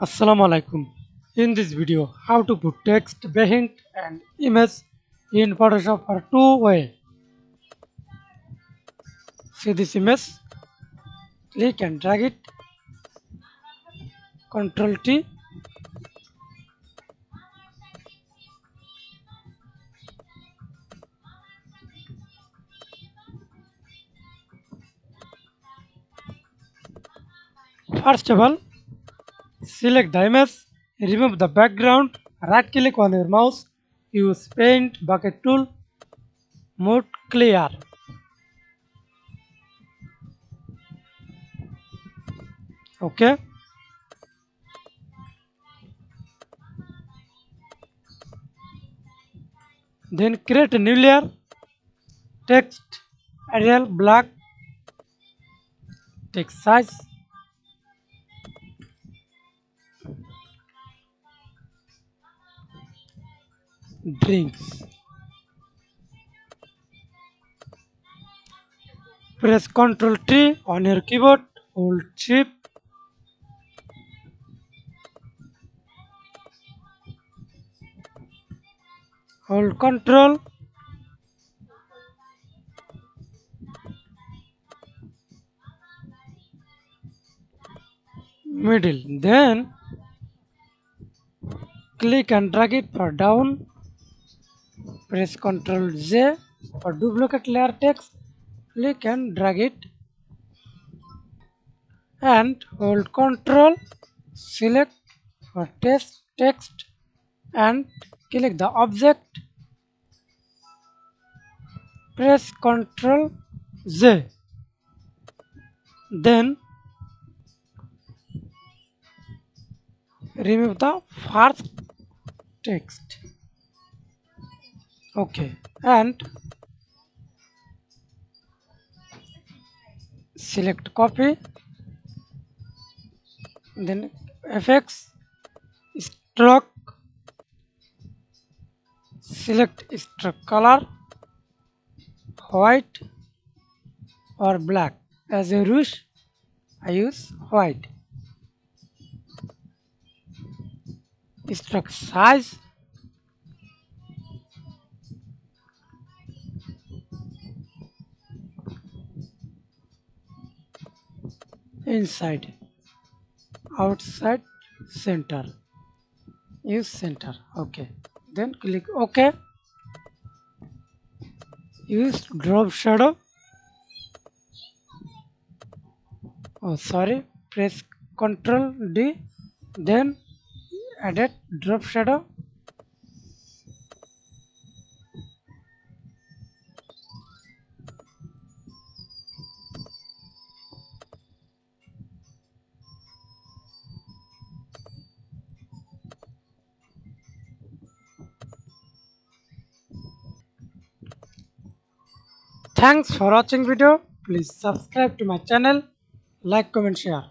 Assalamu alaikum. In this video, how to put text behind an image in Photoshop for two-way. See this image, click and drag it, Ctrl T. First of all, select the image, remove the background, right click on your mouse, use paint bucket tool, mode clear. Okay. Then create a new layer, text Arial black, text size, drinks. Press Ctrl T on your keyboard, hold Shift, hold Ctrl, middle. Then click and drag it for down. Press Ctrl J for duplicate layer text. Click and drag it and hold Ctrl. Select for text and click the object. Press Ctrl J. Then remove the first text. Okay, and select copy, then effects, stroke, select stroke color, white or black. As you wish, I use white. Stroke size, inside, outside, center. Use center. Okay. Then click OK. Use drop shadow. Oh, sorry. Press Ctrl D. Then edit drop shadow. Thanks for watching video. Please subscribe to my channel, like, comment, share.